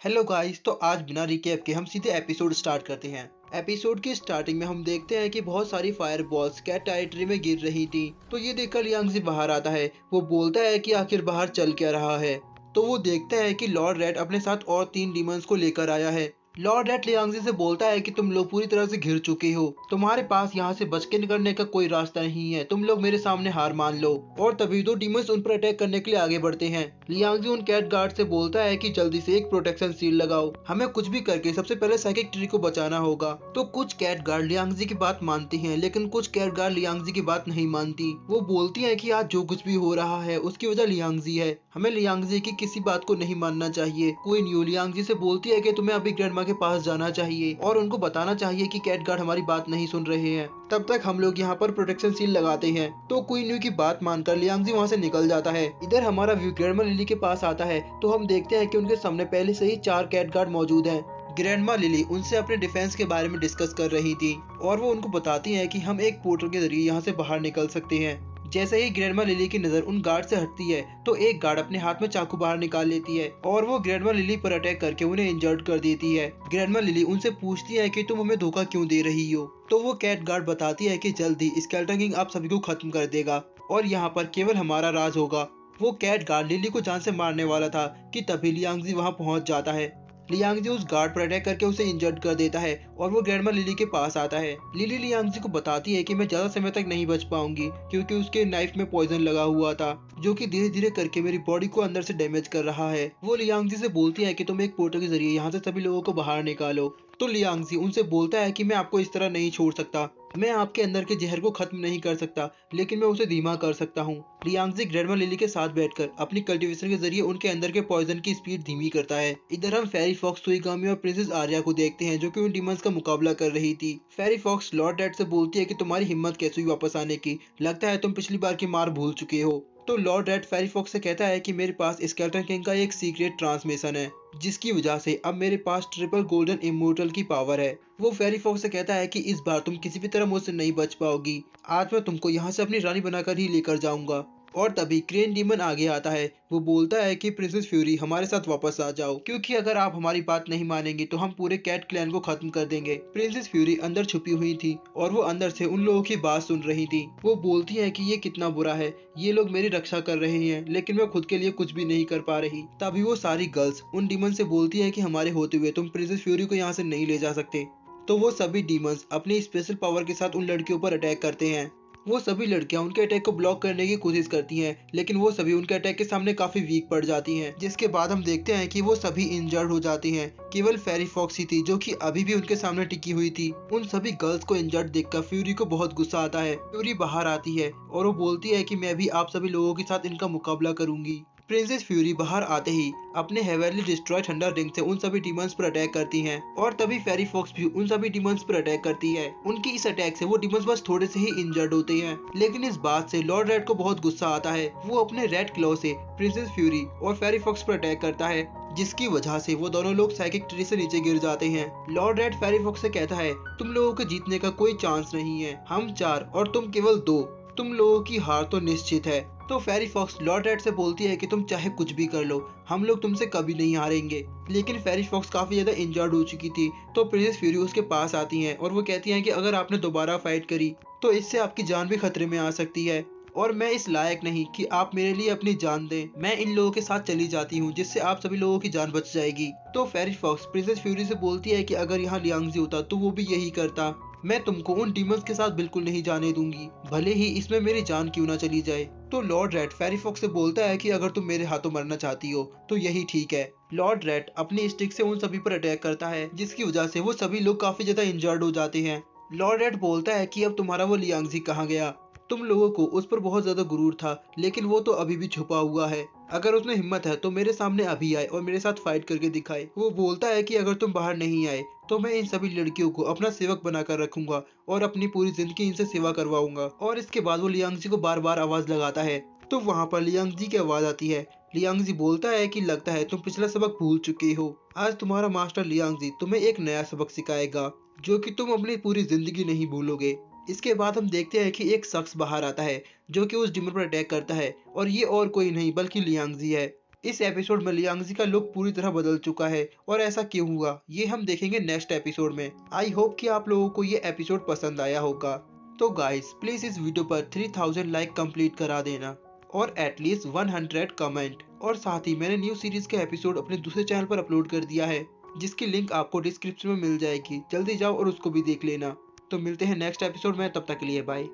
Hello guys, तो आज बिना रिकैप के हम सीधे एपिसोड स्टार्ट करते हैं। एपिसोड की स्टार्टिंग में हम देखते हैं कि बहुत सारी फायर बॉल्स कैट टेरिटरी में गिर रही थी। तो ये देखकर लियांगजी बाहर आता है। वो बोलता है कि आखिर बाहर चल क्या रहा है। तो वो देखता है कि लॉर्ड रेड अपने साथ और 3 डीमंस को लेकर आया है। लॉर्ड रेड लियांगजी से बोलता है कि तुम लोग पूरी तरह से घिर चुके हो, तुम्हारे पास यहाँ से बच के निकलने का कोई रास्ता नहीं है, तुम लोग मेरे सामने हार मान लो। और तभी दो डीमंस उन पर अटैक करने के लिए आगे बढ़ते हैं। लियांगजी उन कैट गार्ड से बोलता है कि जल्दी से एक प्रोटेक्शन सील लगाओ, हमें कुछ भी करके सबसे पहले साइकिक ट्री को बचाना होगा। तो कुछ कैट गार्ड लियांगजी की बात मानती हैं, लेकिन कुछ कैट गार्ड लियांगजी की बात नहीं मानती। वो बोलती हैं कि आज जो कुछ भी हो रहा है उसकी वजह लियांगजी है, हमें लियांगजी की किसी बात को नहीं मानना चाहिए। कोई न्यू लियांगजी से बोलती है कि तुम्हें अभी ग्रैंडमा के पास जाना चाहिए और उनको बताना चाहिए कि कैट गार्ड हमारी बात नहीं सुन रहे हैं, तब तक हम लोग यहाँ पर प्रोटेक्शन सील लगाते हैं। तो क्वीन न्यू की बात मानकर लियांगजी वहाँ से निकल जाता है। इधर हमारा व्यू ग्रैंडमा लिली के पास आता है। तो हम देखते हैं कि उनके सामने पहले से ही 4 कैट गार्ड मौजूद हैं। ग्रैंडमा लिली उनसे अपने डिफेंस के बारे में डिस्कस कर रही थी और वो उनको बताती हैं कि हम एक पोर्टल के जरिए यहाँ से बाहर निकल सकते हैं। जैसे ही ग्रैंडमा लिली की नजर उन गार्ड से हटती है तो एक गार्ड अपने हाथ में चाकू बाहर निकाल लेती है और वो ग्रैंडमा लिली पर अटैक करके उन्हें इंजर्ड कर देती है। ग्रैंडमा लिली उनसे पूछती है कि तुम हमें धोखा क्यों दे रही हो। तो वो कैट गार्ड बताती है कि जल्द ही स्केलेटन किंग आप सभी को खत्म कर देगा और यहाँ पर केवल हमारा राज होगा। वो कैट गार्ड लिली को जान से मारने वाला था कि तभी लियांगजी वहाँ पहुँच जाता है। लियांगजी उस गार्ड पर अटैक करके उसे इंजर्ड कर देता है और वो ग्रैंडमा लिली के पास आता है। लिली लियांगजी को बताती है कि मैं ज्यादा समय तक नहीं बच पाऊंगी क्योंकि उसके नाइफ में पॉइजन लगा हुआ था जो कि धीरे धीरे करके मेरी बॉडी को अंदर से डैमेज कर रहा है। वो लियांगजी से बोलती है कि तुम एक पोर्टल के जरिए यहाँ से सभी लोगों को बाहर निकालो। तो लियांगजी उनसे बोलता है कि मैं आपको इस तरह नहीं छोड़ सकता, मैं आपके अंदर के जहर को खत्म नहीं कर सकता, लेकिन मैं उसे धीमा कर सकता हूँ। लियांगजी ग्रैंडमा लिली के साथ बैठकर अपनी कल्टीवेशन के जरिए उनके अंदर के पॉइजन की स्पीड धीमी करता है। इधर हम फेरी फॉक्स, सुइगामी और प्रिंसेस आर्या को देखते हैं जो कि उन डीमंस का मुकाबला कर रही थी। फेरी फॉक्स लॉर्ड रेड से बोलती है कि तुम्हारी हिम्मत कैसे हुई वापस आने की, लगता है तुम पिछली बार की मार भूल चुके हो। तो लॉर्ड रेड फेरी फॉक्स से कहता है कि मेरे पास स्केलेटन किंग का एक सीक्रेट ट्रांसमिशन है जिसकी वजह से अब मेरे पास ट्रिपल गोल्डन इमोर्टल की पावर है। वो फेरी फॉक्स से कहता है कि इस बार तुम किसी भी तरह मुझसे नहीं बच पाओगी, आज मैं तुमको यहाँ से अपनी रानी बनाकर ही लेकर जाऊंगा। और तभी क्रेन डीमन आगे आता है। वो बोलता है कि प्रिंसेस फ्यूरी हमारे साथ वापस आ जाओ, क्योंकि अगर आप हमारी बात नहीं मानेंगे तो हम पूरे कैट क्लैन को खत्म कर देंगे। प्रिंसेस फ्यूरी अंदर छुपी हुई थी और वो अंदर से उन लोगों की बात सुन रही थी। वो बोलती है कि ये कितना बुरा है, ये लोग मेरी रक्षा कर रहे हैं लेकिन मैं खुद के लिए कुछ भी नहीं कर पा रही। तभी वो सारी गर्ल्स उन डीमन से बोलती है कि हमारे होते हुए तुम प्रिंसेस फ्यूरी को यहाँ से नहीं ले जा सकते। तो वो सभी डीमंस अपनी स्पेशल पावर के साथ उन लड़कियों पर अटैक करते हैं। वो सभी लड़कियां उनके अटैक को ब्लॉक करने की कोशिश करती हैं, लेकिन वो सभी उनके अटैक के सामने काफी वीक पड़ जाती हैं, जिसके बाद हम देखते हैं कि वो सभी इंजर्ड हो जाती हैं। केवल फेरी फॉक्स ही थी जो कि अभी भी उनके सामने टिकी हुई थी। उन सभी गर्ल्स को इंजर्ड देखकर फ्यूरी को बहुत गुस्सा आता है। फ्यूरी बाहर आती है और वो बोलती है कि मैं भी आप सभी लोगों के साथ इनका मुकाबला करूंगी। प्रिंसेस फ्यूरी बाहर आते ही अपने हेवनली डिस्ट्रॉय थंडर रिंग से उन सभी डीमंस पर अटैक करती हैं और तभी फेरी फॉक्स भी उन सभी डीमंस पर अटैक करती है। उनकी इस अटैक से वो डीमंस बस थोड़े से ही इंजर्ड होते हैं, लेकिन इस बात से लॉर्ड रेड को बहुत गुस्सा आता है। वो अपने रेड क्लॉ से प्रिंसेस फ्यूरी और फेरी फॉक्स पर अटैक करता है, जिसकी वजह से वो दोनों लोग साइकिक ट्री से नीचे गिर जाते हैं। लॉर्ड रेड फेरी फॉक्स से कहता है तुम लोगों के जीतने का कोई चांस नहीं है, हम 4 और तुम केवल 2, तुम लोगों की हार तो निश्चित है। तो फेरी फॉक्स लॉर्ड रेड से बोलती है कि तुम चाहे कुछ भी कर लो, हम लोग तुमसे कभी नहीं हारेंगे। लेकिन फेरी फॉक्स काफी ज्यादा इंजर्ड हो चुकी थी। तो प्रिंसेस फ्यूरी उसके पास आती हैं और वो कहती हैं कि अगर आपने दोबारा फाइट करी तो इससे आपकी जान भी खतरे में आ सकती है और मैं इस लायक नहीं कि आप मेरे लिए अपनी जान दें। मैं इन लोगों के साथ चली जाती हूँ जिससे आप सभी लोगों की जान बच जाएगी। तो फेरी फॉक्स प्रिंसेस फ्यूरी से बोलती है कि अगर यहाँ लियांगजी होता तो वो भी यही करता, मैं तुमको उन डीमंस के साथ बिल्कुल नहीं जाने दूंगी, भले ही इसमें मेरी जान क्यों ना चली जाए। तो लॉर्ड रेड फेरी फॉक्स से बोलता है कि अगर तुम मेरे हाथों मरना चाहती हो तो यही ठीक है। लॉर्ड रेड अपनी स्टिक से उन सभी पर अटैक करता है, जिसकी वजह से वो सभी लोग काफी ज्यादा इंजर्ड हो जाते हैं। लॉर्ड रेड बोलता है कि अब तुम्हारा वो लियांगजी कहाँ गया, तुम लोगों को उस पर बहुत ज्यादा गुरूर था लेकिन वो तो अभी भी छुपा हुआ है, अगर उसमें हिम्मत है तो मेरे सामने अभी आए और मेरे साथ फाइट करके दिखाए। वो बोलता है कि अगर तुम बाहर नहीं आए तो मैं इन सभी लड़कियों को अपना सेवक बनाकर रखूंगा और अपनी पूरी जिंदगी इनसे सेवा करवाऊंगा। और इसके बाद वो लियांगजी को बार बार आवाज लगाता है। तो वहाँ पर लियांगजी की आवाज आती है। लियांगजी बोलता है कि लगता है तुम पिछला सबक भूल चुके हो, आज तुम्हारा मास्टर लियांगजी तुम्हें एक नया सबक सिखाएगा जो कि तुम अपनी पूरी जिंदगी नहीं भूलोगे। इसके बाद हम देखते हैं कि एक शख्स बाहर आता है जो कि उस डीमन पर अटैक करता है और ये और कोई नहीं बल्कि लियांगजी है। इस एपिसोड में लियांगजी का लुक पूरी तरह बदल चुका है और ऐसा क्यों हुआ ये हम देखेंगे नेक्स्ट एपिसोड में। आई होप कि आप लोगों को ये एपिसोड पसंद आया होगा। तो गाइस प्लीज इस वीडियो पर 3000 लाइक कंप्लीट करा देना और एटलीस्ट 100 कमेंट। और साथ ही मैंने न्यू सीरीज के एपिसोड अपने दूसरे चैनल पर अपलोड कर दिया है जिसकी लिंक आपको डिस्क्रिप्शन में मिल जाएगी, जल्दी जाओ और उसको भी देख लेना। तो मिलते हैं नेक्स्ट एपिसोड में, तब तक के लिए बाय।